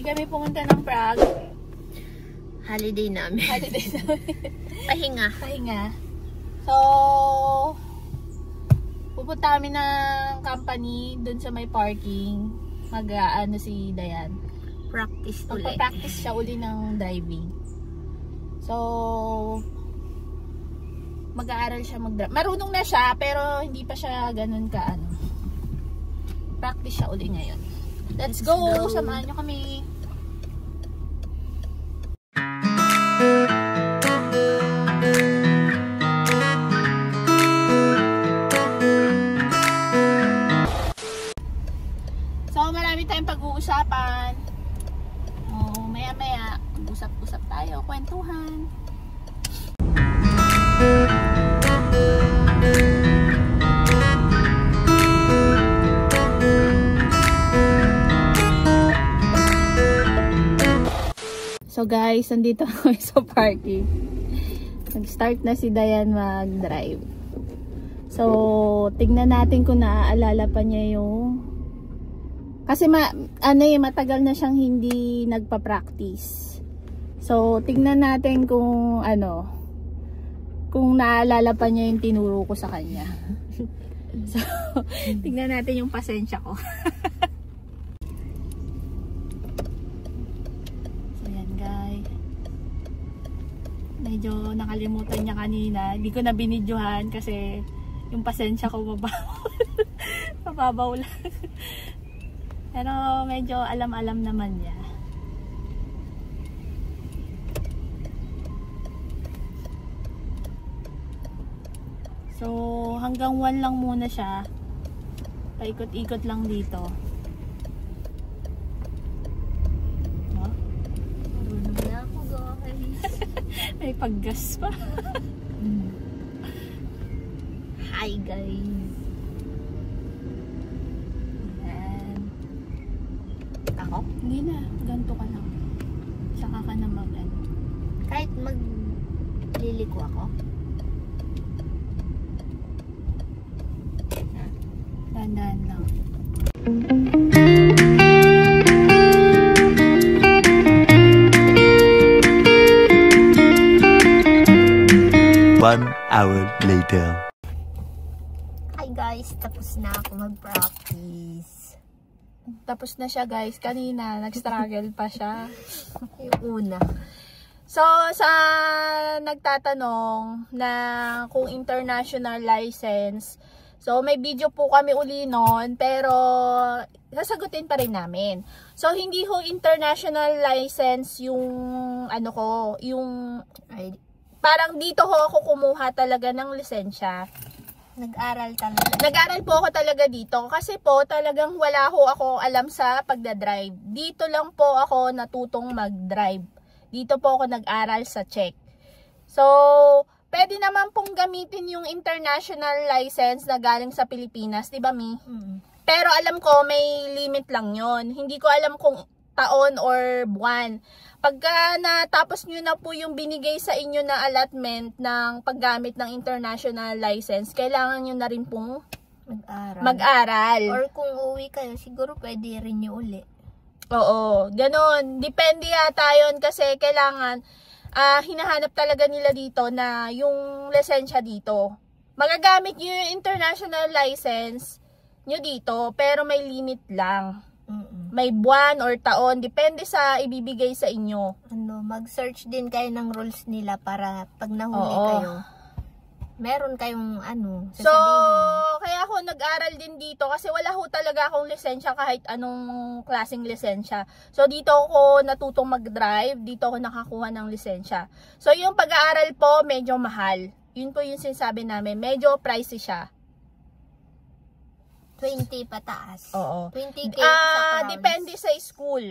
kami pumunta ng Prague. Holiday namin. Holiday namin. Pahinga. So, pupunta kami ng company dun sa may parking. Mag-ano si Dayan. Practice uli. Magpa-practice siya uli ng driving. So, mag-aaral siya mag-drive. Marunong na siya, pero hindi pa siya ganun ka ano. Practice siya uli ngayon. Let's go! Samahan nyo kami. So, marami tayong pag-uusapan. Maya-maya, mag-usap-usap tayo, kwentuhan. So guys, nandito kami sa parking. Nag-start na si Dayan mag-drive. So, tignan natin kung naaalala pa niya yung... Kasi matagal na siyang hindi nagpa-practice. So, tignan natin kung kung naalala pa niya yung tinuro ko sa kanya. So, tignan natin yung pasensya ko. Medyo nakalimutan niya kanina. Hindi ko na binidyohan kasi yung pasensya ko mababaw lang. Pero medyo alam-alam naman niya. So hanggang 1 lang muna siya. Paikot-ikot lang dito. May paggas pa. Hi guys. Ayan. Ako? Hindi na. Ganto ka lang. Saka ka na mag-ano. Kahit magliliko ako? Dahan-dahan lang. 1 hour later. Hi guys, tapos na ako mag-practice. Tapos na siya guys. Kanina, nag-struggle pa siya. Yung una. So, sa nagtatanong na kung international license, so may video po kami uli nun, pero sasagutin pa rin namin. So, hindi ho international license yung yung parang dito ho ako kumuha talaga ng lisensya. Nag-aral talaga. Nag-aral po ako talaga dito kasi po talagang wala ho ako alam sa pagdadrive. Dito lang po ako natutong mag-drive. Dito po ako nag-aral sa Czech. So, pwede naman pong gamitin yung international license na galing sa Pilipinas, di ba Mi? Pero alam ko may limit lang yon. Hindi ko alam kung taon or buwan. Pagka natapos nyo na po yung binigay sa inyo na allotment ng paggamit ng international license, kailangan nyo na rin pong mag-aral. Or kung uwi kayo, siguro pwede rin nyo uli. Oo, ganon. Depende yata yun kasi kailangan, hinahanap talaga nila dito na yung lisensya dito. Magagamit nyo yung international license nyo dito, pero may limit lang. May buwan or taon, depende sa ibibigay sa inyo. Mag-search din kayo ng rules nila para pag nahuli kayo, meron kayong sasabihin. So, kaya ako nag-aral din dito kasi wala ho talaga akong lisensya kahit anong klaseng lisensya. So, dito ako natutong mag-drive, dito ako nakakuha ng lisensya. So, yung pag-aaral po, medyo mahal. Yun po yung sinasabi namin, medyo pricey siya. 20 pataas. Oo. 20K sa crowns. Depende sa school.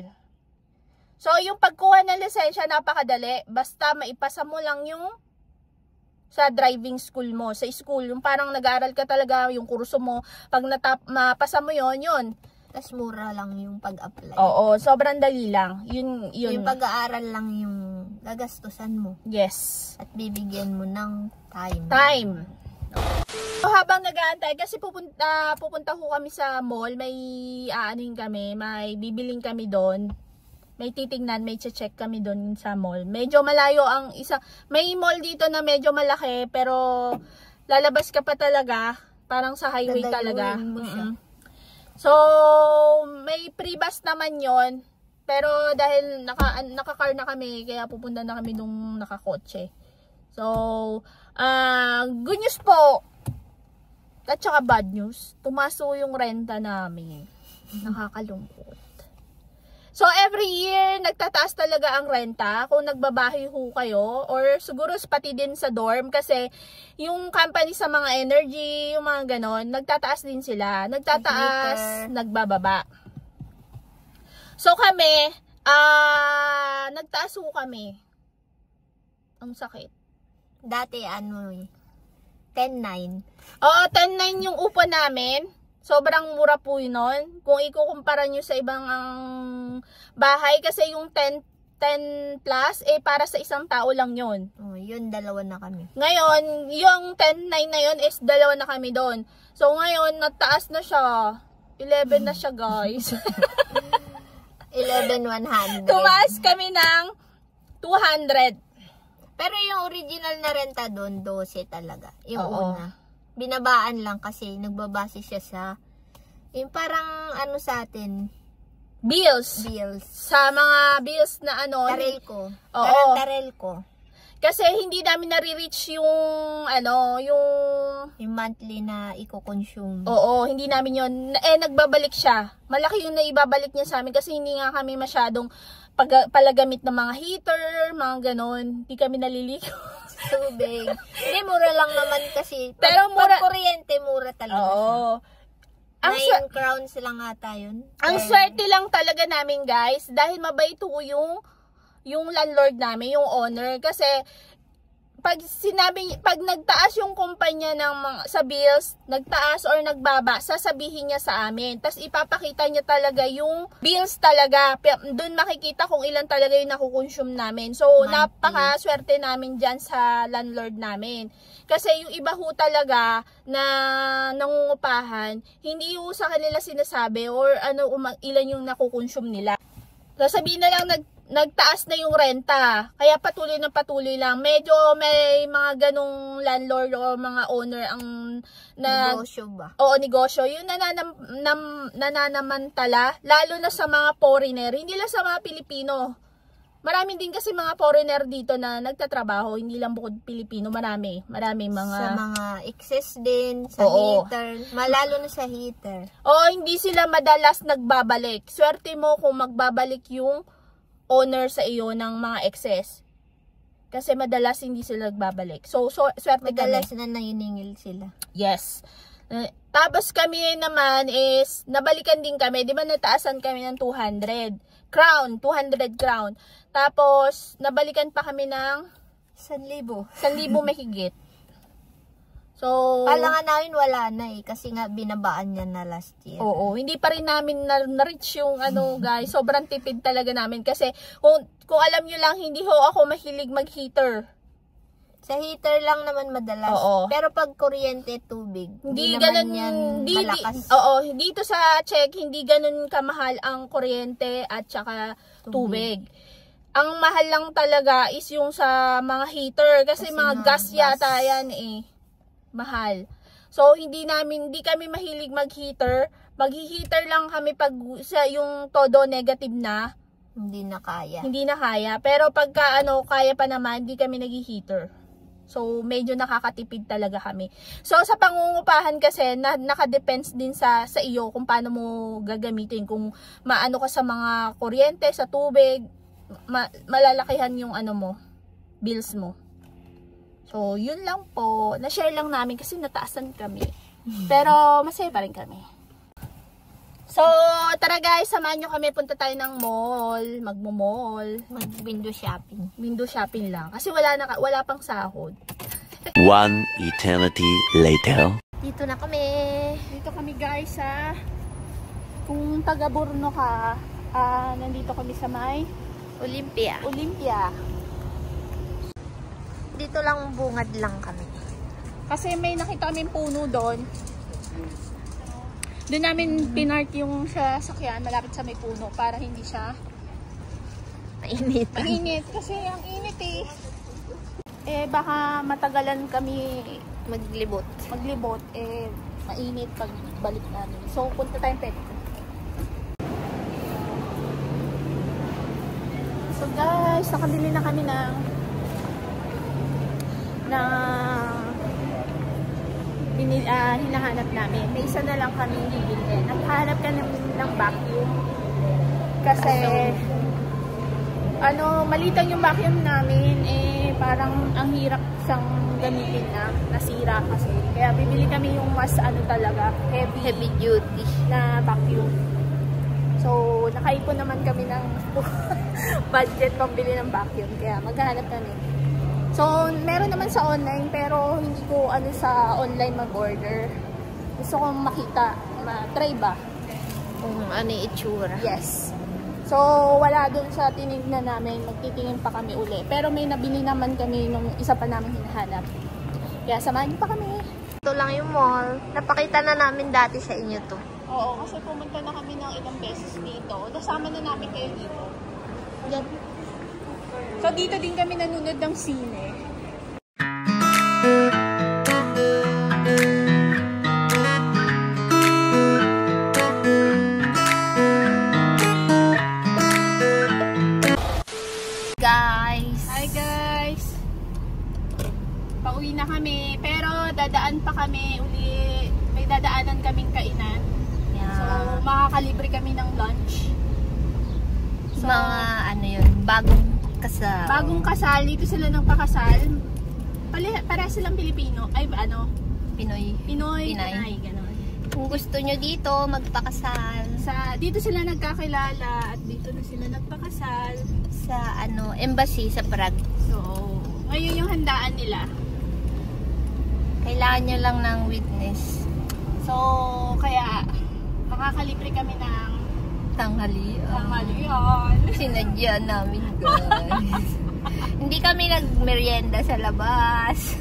So, yung pagkuha ng lisensya, napakadali. Basta maipasa mo lang yung sa driving school mo. Sa school, yung parang nag-aaral ka talaga, yung kurso mo. Pag mapasa mo yun. Tapos mura lang yung pag-apply. Oo, sobrang dali lang. Yun. Yung pag-aaral lang yung gagastusan mo. Yes. At bibigyan mo ng time. So, habang nag-aantay, kasi pupunta ho kami sa mall, may may bibiling kami doon. may titingnan, may check kami doon sa mall. Medyo malayo ang isa. May mall dito na medyo malaki, pero lalabas ka pa talaga. Parang sa highway talaga. So, may free bus naman yon. Pero dahil naka-car na kami, kaya pupunta na kami nung nakakotse. So, good news po. At saka bad news. Tumaso yung renta namin. Nakakalungkot. So, every year, nagtataas talaga ang renta kung nagbabahay ho kayo. Or siguro pati din sa dorm. Kasi, yung company sa mga energy, yung mga ganon, nagtataas din sila. Nagtataas, nagbababa. So, kami, nagtaas ho kami. Ang sakit. Dati, 10.9. Oo, 10.9 yung upo namin. Sobrang mura po yun nun. Kung ikukumpara nyo sa ibang bahay, kasi yung 10 plus, para sa isang tao lang yun. Oh, yun, 2 na kami. Ngayon, yung 10.9 na yun is 2 na kami doon. So, ngayon, nataas na siya. 11 na siya, guys. 11,100. Tumaas kami ng 200. Pero yung original na renta doon, 12 talaga. Yung Oo. una. Binabaan lang kasi nagbabase siya sa yung parang sa atin Bills. Sa mga bills na Tarelco. Oo. Tarelco. Kasi hindi namin nare-reach yung Yung monthly na i-consume. Oo, hindi namin yun. Nagbabalik siya. Malaki yung naibabalik niya sa amin kasi hindi nga kami masyadong palagamit ng mga heater, mga ganon. Hindi kami naliligo. Tubig. Hindi, mura lang naman kasi. Pero mura. Pag kuryente, mura talaga Oo. siya. 9 crowns lang ata yun. Ang swerte lang talaga namin, guys, dahil mabait po yung landlord namin, yung owner. Kasi pag nagtaas yung kumpanya sa bills, nagtaas or nagbaba, sasabihin niya sa amin. Tapos ipapakita niya talaga yung bills talaga. Doon makikita kung ilan talaga yung nakukonsume namin. So, napaka-swerte namin dyan sa landlord namin. Kasi yung iba ho talaga na nangungupahan, hindi ho sa kanila sinasabi or ilan yung nakukonsume nila. Sasabihin na lang nagtaas na yung renta. Kaya patuloy lang. Medyo may mga ganong landlord o mga owner ang negosyo ba? Oo, negosyo. Yung nananamantala, lalo na sa mga foreigner, hindi lang sa mga Pilipino. Marami din kasi mga foreigner dito na nagtatrabaho, hindi lang bukod Pilipino, marami mga sa mga excess din, sa heater, malalo na sa heater. Oo, hindi sila madalas nagbabalik. Swerte mo kung magbabalik yung owner sa iyo ng mga excess. Kasi madalas hindi sila nagbabalik. So swerte madalas kami. Na naniningil sila. Yes. Tapos kami naman is, nabalikan din kami. Di ba nataasan kami ng 200 crown. Tapos, nabalikan pa kami ng 1,000. 1,000 mahigit. So, kala nga namin wala na kasi nga binabaan niya na last year. Oo, hindi pa rin namin na-reach yung guys. Sobrang tipid talaga namin kasi kung alam nyo lang, hindi ho ako mahilig mag-heater. Sa heater lang naman madalas. Oo. Pero pag kuryente, tubig, hindi naman ganun yan malakas. Dito sa Czech, hindi ganun kamahal ang kuryente at saka tubig. Ang mahal lang talaga is yung sa mga heater kasi mga gas yata yan mahal. So hindi kami mahilig mag-heater. Mag-heater lang kami pag yung todo negative na. Hindi na kaya. Pero pagka kaya pa naman, hindi kami nag-heater. So medyo nakakatipid talaga kami. So sa pangungupahan kasi nakadepends din sa iyo kung paano mo gagamitin, kung maano ka sa mga kuryente, sa tubig, malalakihan yung bills mo. So yun lang po, na-share lang namin kasi nataasan kami. Pero masaya pa rin kami. So, tara guys, samahan nyo kami, punta tayo ng mall, magmo-mall. Mag-window shopping. Window shopping lang. Kasi wala pang sahod. One eternity later. Dito na kami. Dito kami guys kung taga Borno ka, nandito kami sa may Olympia. Dito lang bungad lang kami. Kasi may nakita kaming puno doon. Doon namin pinark yung sasakyan malapit sa may puno para hindi siya Mainit. Mainit kasi ang init eh. Eh baka matagalan kami Maglibot. maglibot eh mainit pag balik namin. So punta tayong pet. So guys, nakabili na kami ng hinahanap namin. May isa na lang kami bibili. Naghahanap ka ng vacuum. Kasi malitan yung vacuum namin eh parang ang hirap siyang gamitin na nasira kasi. Kaya bibili kami yung mas talaga heavy duty na vacuum. So nakaipon naman kami ng budget pambili ng vacuum. Kaya maghahanap kami. So, meron naman sa online pero hindi ko sa online mag-order. Gusto kong makita, try ba? Kung ano yung itsura. Yes. So, wala dun sa tinignan namin. Magtitingin pa kami uli. Pero may nabili naman kami nung isa pa namin hinahanap. Kaya samahan niyo pa kami. Ito lang yung mall. Napakita na namin dati sa inyo to. Oo, kasi pumunta na kami ng ilang beses dito. Nasama na namin kayo dito. Yan. So, dito din kami nanonood ng sine. Guys! Hi guys! Pauwi na kami. Pero, dadaan pa kami uli. May dadaanan kaming kainan. Yeah. So, makakalibre kami ng lunch. So, mga yun, bagong kasal. Bagong kasal, dito sila nagpakasal. Para silang Pilipino. Ay, Pinoy. Pinay. Ganon. Kung gusto nyo dito, magpakasal. Dito sila nagkakilala at dito na sila nagpakasal. Sa embassy sa Prague. So, ngayon yung handaan nila. Kailangan nyo lang ng witness. So, kaya makakalibre kami ng tanghalian. Sinadya namin, guys. Hindi kami nagmerienda sa labas.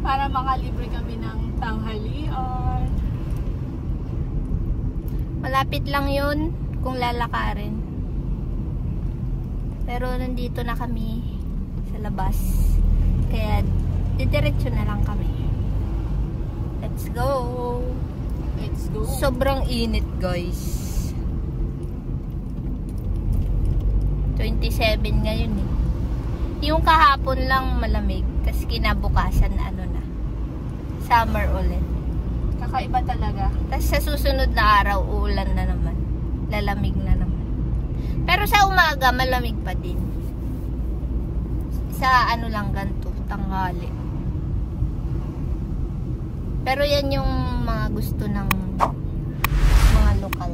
Para makalibre kami ng tanghalian. Malapit lang yun kung lalakarin. Pero nandito na kami sa labas. Kaya didiretso na lang kami. Let's go! Let's go! Sobrang init, guys. 27 ngayon eh. Yung kahapon lang malamig. Tapos kinabukasan na summer ulit. Kakaiba talaga. Tapos sa susunod na araw, uulan na naman. Lalamig na naman. Pero sa umaga, malamig pa din. Sa lang ganito, tanghali. Pero yan yung mga gusto ng mga lokal.